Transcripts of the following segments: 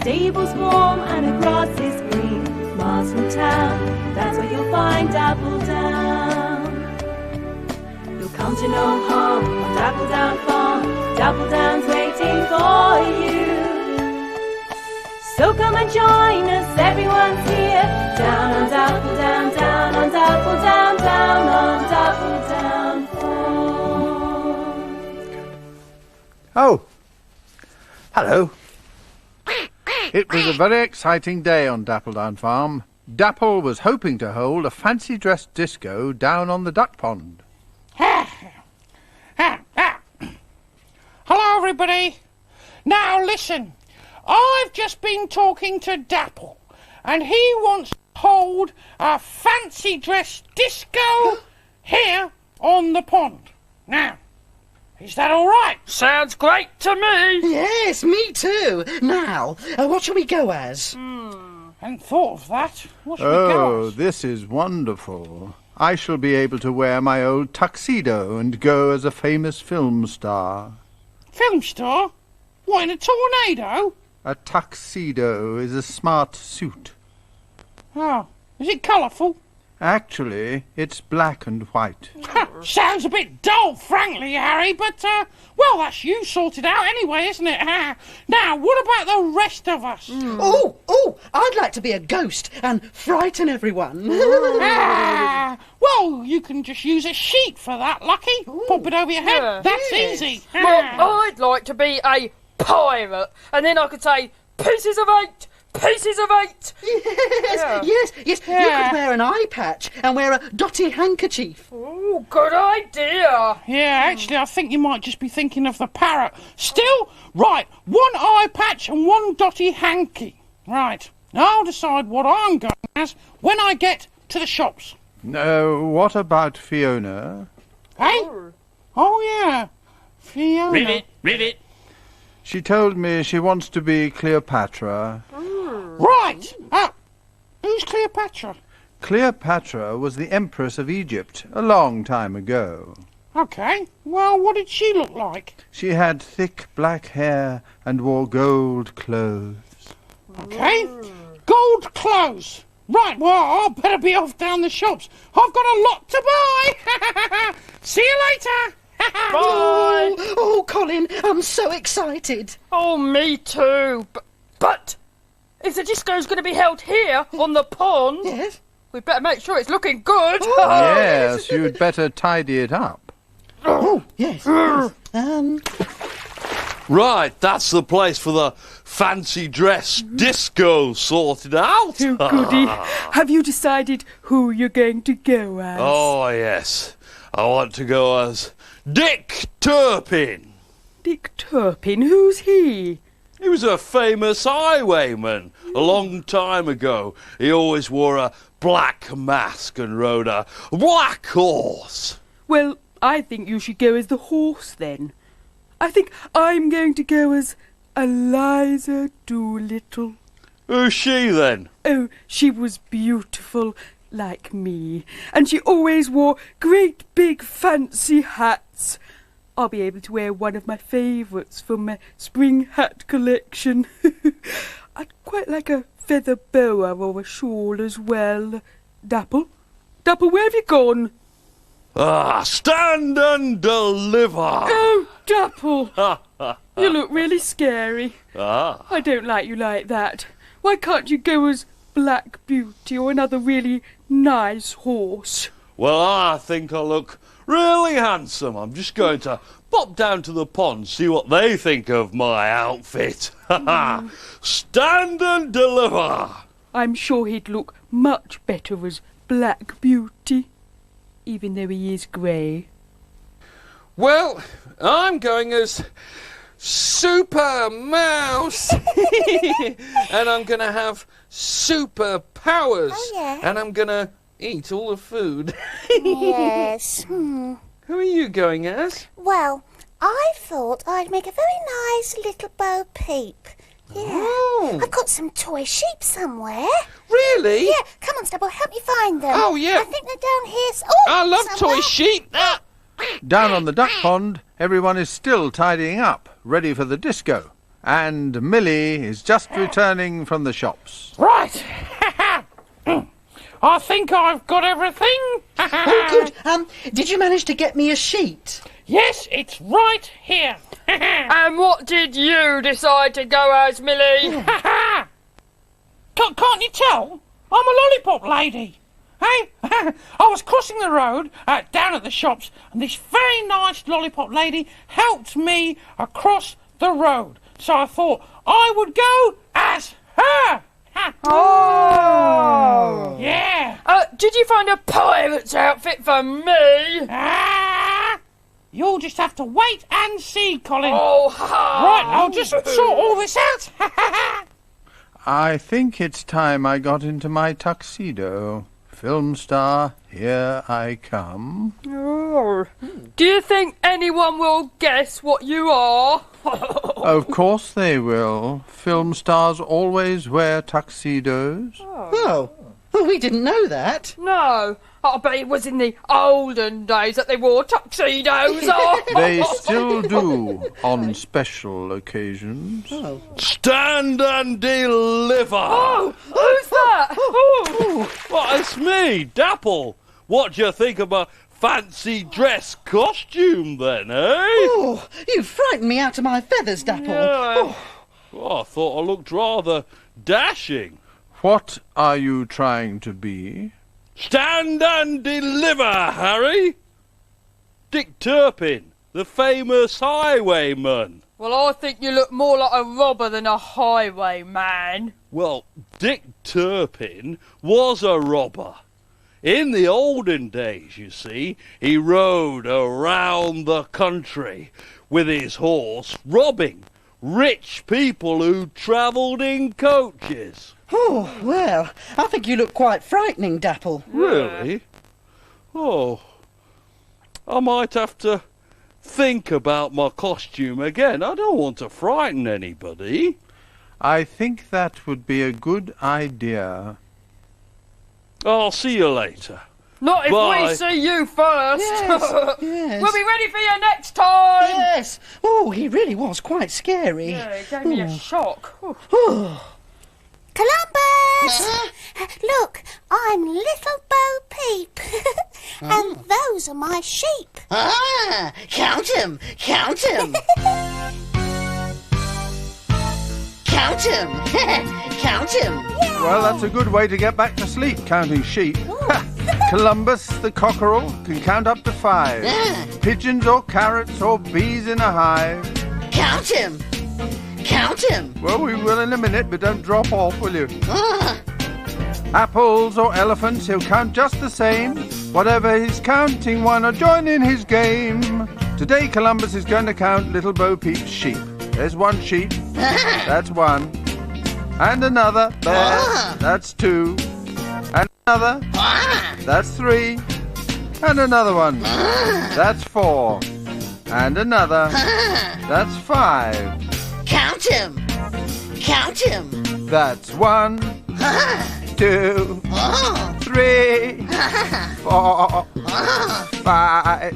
stable's warm and the grass is green. Miles from town, that's where you'll find Dappledown. You'll come to no harm on Dappledown Farm. Dappledown's waiting for you. So come and join us, everyone's here. Down on Dappledown, down on Dappledown, down on Dappledown Farm. Oh, hello. It was a very exciting day on Dappledown Farm. Dapple was hoping to hold a fancy-dress disco down on the duck pond. Hello, everybody. Now, listen. I've just been talking to Dapple, and he wants to hold a fancy-dress disco here on the pond. Now, is that all right? Sounds great to me. Yes, me too. Now, what shall we go as? Hadn't thought of that. What should we go Oh, as? this is wonderful. I shall be able to wear my old tuxedo and go as a famous film star. Film star? What, in a tornado? A tuxedo is a smart suit. Oh, is it colourful? Actually, it's black and white. Sounds a bit dull, frankly, Harry, but, well, that's you sorted out anyway, isn't it? Now, what about the rest of us? Oh, I'd like to be a ghost and frighten everyone. Well, you can just use a sheet for that, Lucky. Pop it over your head. Yeah. That's Yes. easy. Well, I'd like to be a pirate, and then I could say, pieces of 8, pieces of 8. Yes. You could wear an eye patch and wear a dotty handkerchief. Oh, good idea. Yeah, actually, I think you might just be thinking of the parrot. Still, right, one eye patch and one dotty hanky. Right, I'll decide what I'm going as when I get to the shops. What about Fiona? Hey? Oh, yeah. Fiona. Rivet. She told me she wants to be Cleopatra. Right. Who's Cleopatra? Cleopatra was the Empress of Egypt a long time ago. Okay. Well, what did she look like? She had thick black hair and wore gold clothes. Okay. Gold clothes. Right, well, I'll better be off down the shops. I've got a lot to buy. See you later. Bye. Oh, Colin, I'm so excited. Oh, me too. But if the disco's going to be held here on the pond, Yes? we better make sure it's looking good. Yes, you'd better tidy it up. Oh, yes. Right, that's the place for the fancy dress disco sorted out. Oh, goody. Have you decided who you're going to go as? Oh, yes. I want to go as Dick Turpin. Dick Turpin, who's he? He was a famous highwayman a long time ago. He always wore a black mask and rode a black horse. Well, I think you should go as the horse then. I think I'm going to go as Eliza Doolittle. Who's she then? Oh, she was beautiful, like me, and she always wore great big fancy hats. I'll be able to wear one of my favourites from my spring hat collection. I'd quite like a feather boa or a shawl as well. Dapple, where have you gone? Stand and deliver. Oh, Dapple, you look really scary. I don't like you like that. Why can't you go as Black Beauty or another really nice horse? Well, I think I look really handsome. I'm just going to pop down to the pond, see what they think of my outfit. Stand and deliver. I'm sure he'd look much better as Black Beauty, even though he is grey. Well, I'm going as Super Mouse. And I'm going to have superpowers. Oh, yeah. And I'm going to eat all the food. Yes. Who are you going as? Well, I thought I'd make a very nice little Bo Peep. Yeah. Oh. I've got some toy sheep somewhere. Really? Yeah, come on, Stubble, help me find them. Oh, yeah. I think they're down here. I love somewhere. toy sheep. Down on the duck pond, everyone is still tidying up, ready for the disco. And Millie is just returning from the shops. Right. I think I've got everything. Oh, good. Did you manage to get me a sheet? Yes, it's right here. And what did you decide to go as, Millie? Can't you tell? I'm a lollipop lady. Hey, I was crossing the road down at the shops, and this very nice lollipop lady helped me across the road. So I thought I would go as her. Oh! Yeah. Did you find a pirate's outfit for me? You'll just have to wait and see, Colin. Oh, right, I'll just sort all this out. I think it's time I got into my tuxedo. Film star, here I come. Oh. Do you think anyone will guess what you are? Of course they will. Film stars always wear tuxedos. Oh, well, we didn't know that. No, I bet it was in the olden days that they wore tuxedos on. They still do on special occasions. Oh. Stand and deliver! Oh, who's that? Oh. Well, it's me, Dapple. What do you think of my fancy dress costume then, eh? Oh, you frightened me out of my feathers, Dapple. Yeah. Well, I thought I looked rather dashing. What are you trying to be? Stand and deliver, Harry! Dick Turpin, the famous highwayman. Well, I think you look more like a robber than a highwayman. Well, Dick Turpin was a robber. In the olden days, you see, he rode around the country with his horse, robbing rich people who travelled in coaches. Oh, well, I think you look quite frightening, Dapple. Really? Oh, I might have to think about my costume again. I don't want to frighten anybody. I think that would be a good idea. I'll see you later. Not if Bye. we see you first. Yes, yes. We'll be ready for you next time. Yes. Oh, he really was quite scary. Yeah, it gave me a shock. Columbus! Look, I'm Little Bo Peep. And those are my sheep. Ah, count 'em, count 'em. Count 'em, count 'em. Well, that's a good way to get back to sleep, counting sheep. Columbus the cockerel can count up to 5. Pigeons or carrots or bees in a hive. Count 'em, count 'em. Well, we will in a minute, but don't drop off, will you? Apples or elephants, he'll count just the same. Whatever he's counting, why not join in his game? Today, Columbus is going to count Little Bo Peep's sheep. There's 1 sheep. That's 1. And another. There. That's 2. And another. That's 3. And another one. That's 4. And another. That's 5. Count 'em, count 'em. That's 1, 2, 3, 4, 5.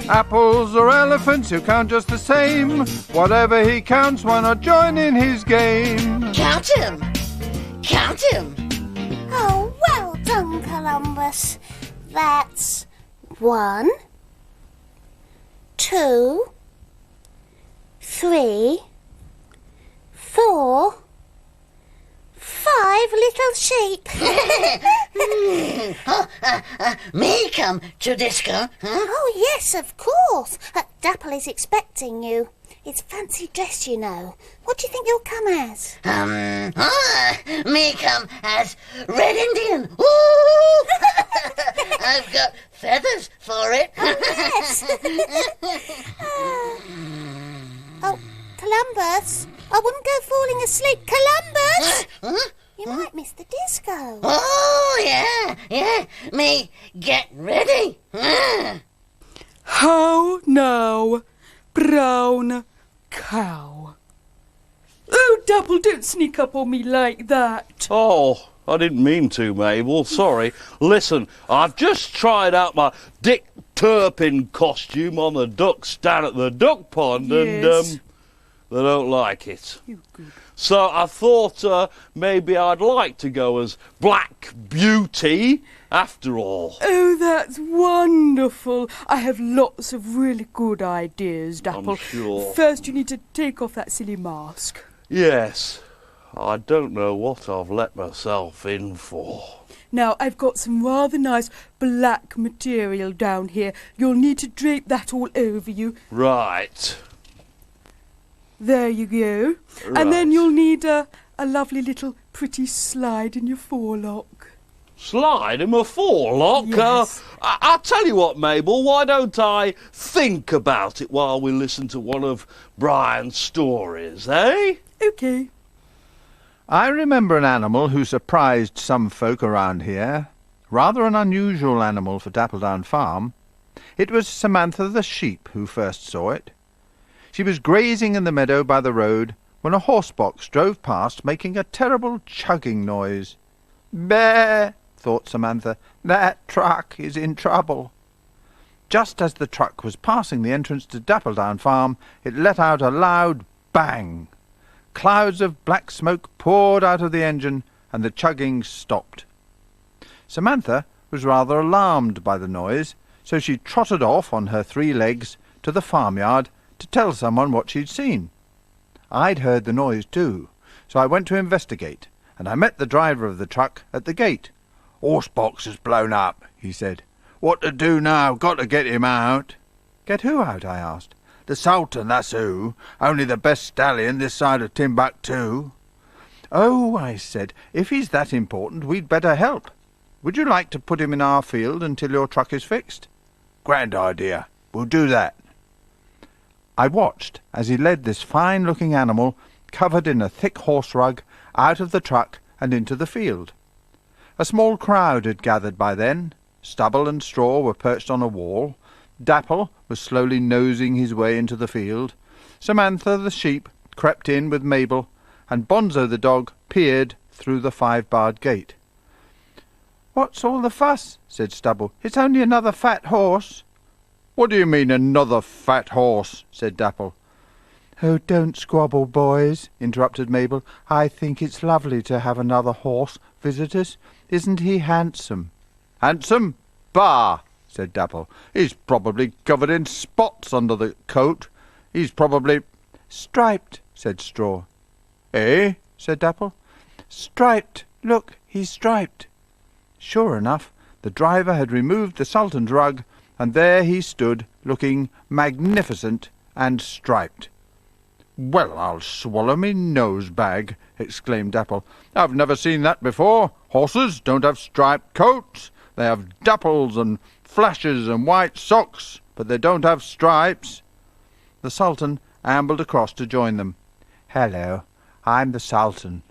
Apples or elephants, he'll count just the same. Whatever he counts, why not join in his game? Count 'em, count 'em. Oh, well done, Columbus. That's 1, 2, 3, 4, 5 little sheep. Me come to disco, huh? Oh, yes, of course. Dapple is expecting you. It's fancy dress, you know. What do you think you'll come as? Me come as Red Indian. Ooh! I've got feathers for it. Yes. Oh, Columbus, I wouldn't go falling asleep. Columbus! You might miss the disco. Oh, yeah. Me get ready. How now, brown cow? Oh, Dapple, don't sneak up on me like that. Oh, I didn't mean to, Mabel. Sorry. Listen, I've just tried out my Dick Turpin costume on the ducks down at the duck pond, Yes. and They don't like it. So I thought maybe I'd like to go as Black Beauty after all. Oh, that's wonderful. I have lots of really good ideas, Dapple. I'm sure. First, you need to take off that silly mask. Yes, I don't know what I've let myself in for. Now, I've got some rather nice black material down here. You'll need to drape that all over you. Right. There you go. Right. And then you'll need a lovely little pretty slide in your forelock. Slide in my forelock? Yes. I'll tell you what, Mabel, why don't I think about it while we listen to one of Brian's stories, eh? OK. I remember an animal who surprised some folk around here. Rather an unusual animal for Dappledown Farm. It was Samantha the sheep who first saw it. She was grazing in the meadow by the road when a horse-box drove past, making a terrible chugging noise. "Bear," thought Samantha, "that truck is in trouble." Just as the truck was passing the entrance to Dappledown Farm, it let out a loud bang. Clouds of black smoke poured out of the engine, and the chugging stopped. Samantha was rather alarmed by the noise, so she trotted off on her 3 legs to the farmyard to tell someone what she'd seen. I'd heard the noise too, so I went to investigate, and I met the driver of the truck at the gate. "Horse-box has blown up," he said. "What to do now? Got to get him out." "Get who out?" I asked. "The Sultan, that's who. Only the best stallion this side of Timbuktu." "Oh," I said, "if he's that important, we'd better help. Would you like to put him in our field until your truck is fixed?" "Grand idea. We'll do that." I watched as he led this fine-looking animal, covered in a thick horse rug, out of the truck and into the field. A small crowd had gathered by then. Stubble and straw were perched on a wall. Dapple was slowly nosing his way into the field. Samantha the sheep crept in with Mabel, and Bonzo the dog peered through the 5-barred gate. "What's all the fuss?" said Stubble. "It's only another fat horse." "What do you mean, another fat horse?" said Dapple. "Oh, don't squabble, boys," interrupted Mabel. "I think it's lovely to have another horse visit us. Isn't he handsome?" "Handsome? Bah!" said Dapple. "He's probably covered in spots under the coat. He's probably—" "Striped," said Straw. "Eh?" said Dapple. "Striped. Look, he's striped." Sure enough, the driver had removed the Sultan's rug, and there he stood, looking magnificent and striped. "Well, I'll swallow me nose-bag," exclaimed Dapple. "I've never seen that before. Horses don't have striped coats. They have dapples and flashes and white socks, but they don't have stripes." The Sultan ambled across to join them. "Hello, I'm the Sultan."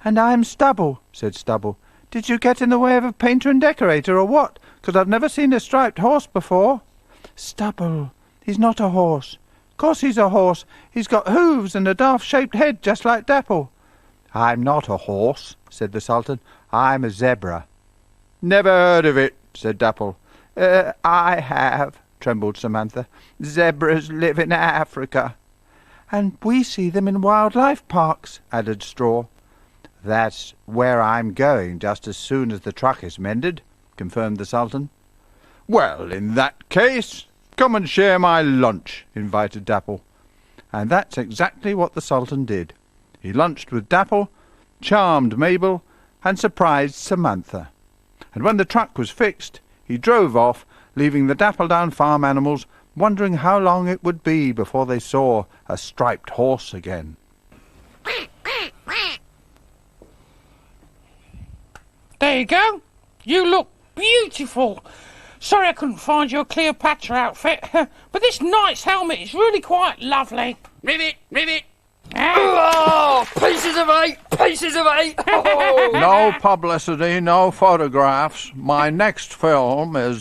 "And I'm Stubble," said Stubble. "Did you get in the way of a painter and decorator, or what? 'Cause I've never seen a striped horse before." "Stubble, he's not a horse." "Course he's a horse. He's got hooves and a daft-shaped head, just like Dapple." "I'm not a horse," said the Sultan. "I'm a zebra." "Never heard of it," said Dapple. I have," trembled Samantha. "Zebras live in Africa." "And we see them in wildlife parks," added Straw. "That's where I'm going just as soon as the truck is mended," confirmed the Sultan. "Well, in that case, come and share my lunch," invited Dapple. And that's exactly what the Sultan did. He lunched with Dapple, charmed Mabel, and surprised Samantha. And when the truck was fixed, he drove off, leaving the Dappledown farm animals wondering how long it would be before they saw a striped horse again. There you go. You look beautiful. Sorry I couldn't find your Cleopatra outfit, but this knight's helmet is really quite lovely. Rivet, rivet. Oh, pieces of 8, pieces of 8. Oh. No publicity, no photographs. My next film is...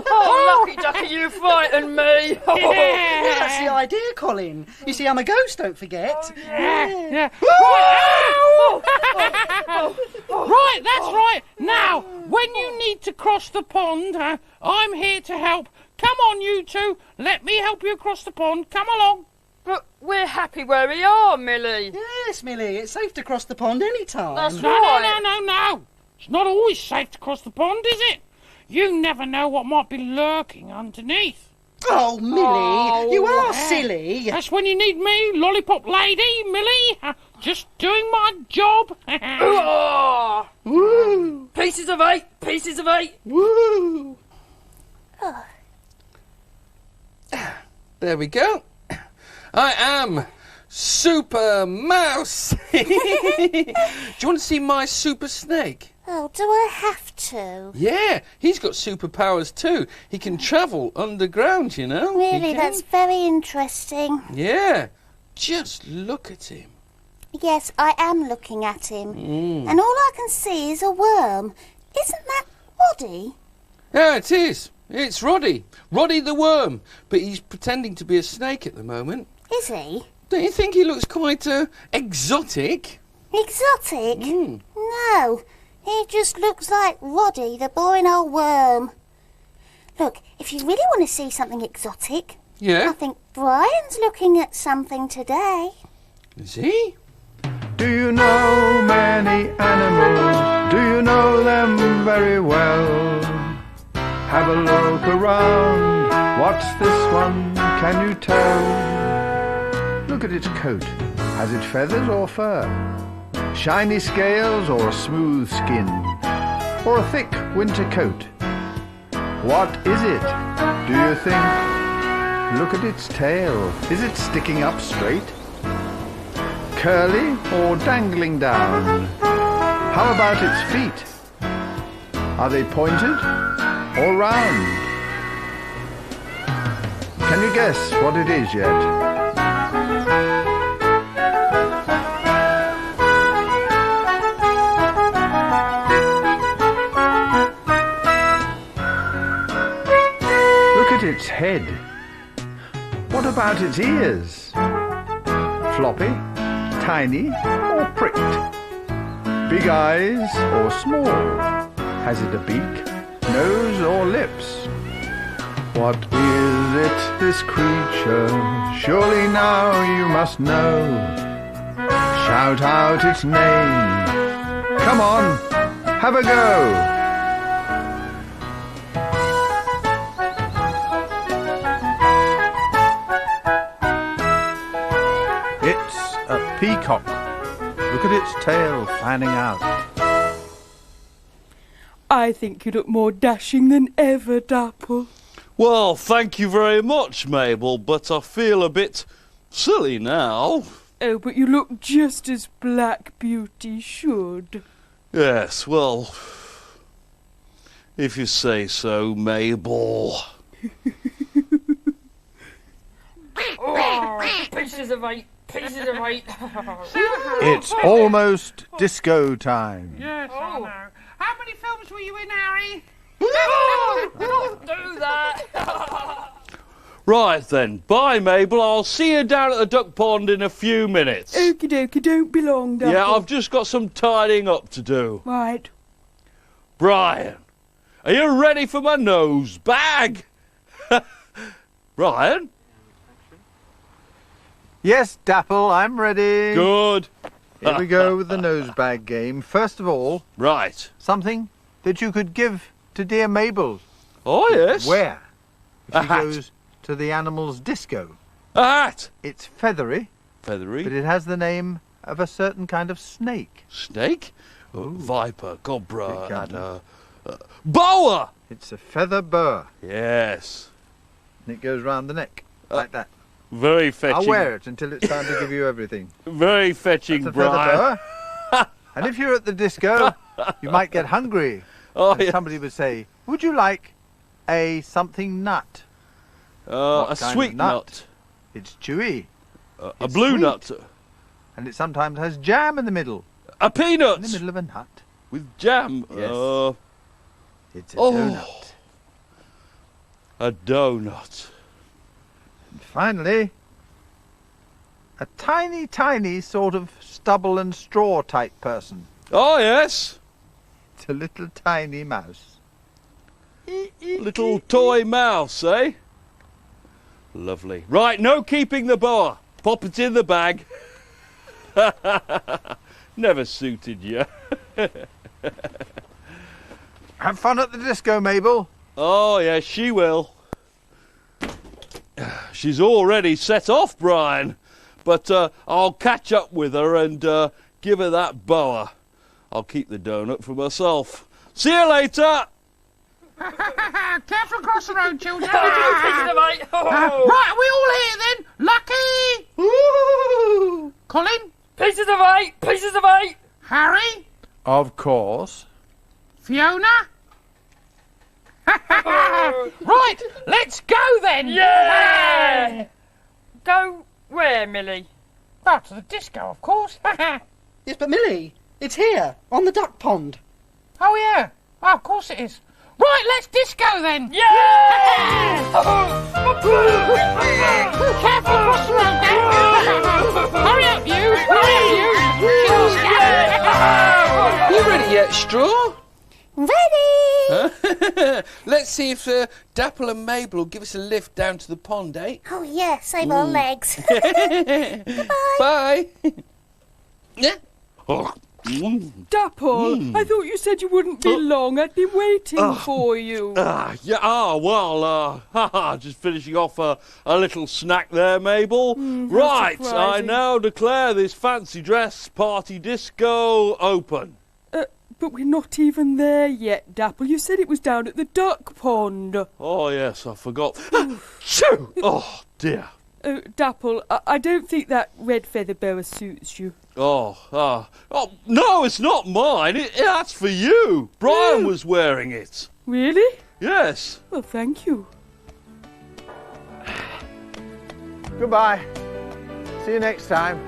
Oh, lucky ducky, you frightened me. Oh. Well, that's the idea, Colin. You see, I'm a ghost, don't forget. Yeah. Right, that's right. Now, when you need to cross the pond, I'm here to help Come on, you two. Let me help you across the pond. Come along. But we're happy where we are, Millie. Yes, Millie, it's safe to cross the pond any time. That's No. right. No. It's not always safe to cross the pond, is it? You never know what might be lurking underneath. Oh, Millie, Oh, you are yeah. silly. That's when you need me, lollipop lady, Millie. Just doing my job. Oh, Woo! pieces of 8, pieces of 8. Woo! There we go. I am Super Mouse. Do you want to see my Super Snake? Oh, do I have to? Yeah, he's got superpowers too. He can travel underground, you know. He Really, can. that's very interesting. Yeah, just look at him. Yes, I am looking at him. Mm. And all I can see is a worm. Isn't that Roddy? Yeah, it is. It's Roddy. Roddy the worm. But he's pretending to be a snake at the moment. Is he? Don't you think he looks quite exotic? Exotic? Mm. No, he just looks like Roddy, the boring old worm. Look, if you really want to see something exotic, I Yeah. think Brian's looking at something today. Is he? Do you know many animals? Do you know them very well? Have a look around. What's this one? Can you tell? Look at its coat. Has it feathers or fur? Shiny scales or a smooth skin? Or a thick winter coat? What is it? Do you think? Look at its tail. Is it sticking up straight? Curly or dangling down? How about its feet? Are they pointed or round? Can you guess what it is yet? Look at its head. What about its ears? Floppy, tiny or pricked? Big eyes or small? Has it a beak, nose or lips? What is it, this creature? Surely now you must know. Shout out its name. Come on, have a go. It's a peacock. Look at its tail fanning out. I think you look more dashing than ever, Dapple. Well, thank you very much, Mabel, but I feel a bit silly now. Oh, but you look just as Black Beauty should. Yes, well, if you say so, Mabel. Oh, pieces of 8, pieces of 8. It's almost disco time. Yes, I know. How many films were you in, Harry? Don't do that. Right then, bye, Mabel. I'll see you down at the duck pond in a few minutes. Okie dokie, don't be long, Dapple. Yeah, I've just got some tidying up to do. Right. Brian, are you ready for my nose bag? Brian? Yes, Dapple, I'm ready. Good. Here we go with the nosebag game. First of all, Right. something that you could give to dear Mabel. Oh, yes. Where? If A she hat. goes to the animal's disco. A hat. It's feathery, Feathery. but it has the name of a certain kind of snake. Snake. Viper. Cobra. Big gun. Adder. Boa. It's a feather burr, Yes. and it goes round the neck, like that. Very fetching. I'll wear it until it's time to give you everything. Very fetching, It's a feather Brian. burr. And if you're at the disco, you might get hungry. Oh, And yeah. somebody would say, would you like a something nut? A kind of sweet nut? nut. It's chewy, A It's blue sweet. nut. and it sometimes has jam in the middle. A In the peanut middle of a nut. with jam. Yes. It's a Oh. donut. A donut. And finally, a tiny, tiny sort of stubble and straw type person. Oh, yes. It's a little tiny mouse. Little toy mouse, eh? Lovely. Right, no keeping the boa. Pop it in the bag. Never suited you. Have fun at the disco, Mabel. Oh, yes, she will. She's already set off, Brian. But I'll catch up with her and give her that boa. I'll keep the donut for myself. See you later. Careful across the road, children. Right, Right, are we all here then? Lucky! Ooh. Colin? pieces of 8, pieces of 8. Harry? Of course. Fiona? Right, let's go then! Yeah! Go where, Millie? Well, to the disco, of course. Yes, but Millie, it's here, on the duck pond. Oh, yeah. Oh, of course it is. Right, let's disco then. Yeah! Careful across the road now. Hurry up, you. You ready yet, Straw? Ready? Let's see if Dapple and Mabel will give us a lift down to the pond, eh? Oh, yeah, save our legs. Bye. Yeah. Dapple, I thought you said you wouldn't be long. I'd been waiting for you. Just finishing off a little snack there, Mabel. Right, I surprising. now declare this fancy dress party disco open. But we're not even there yet, Dapple. You said it was down at the duck pond. Oh, yes, I forgot. Shoo! Oh, dear. Dapple, I don't think that red feather boa suits you. Oh, no, it's not mine. That's for you. Brian was wearing it. Really? Yes. Well, thank you. Goodbye. See you next time.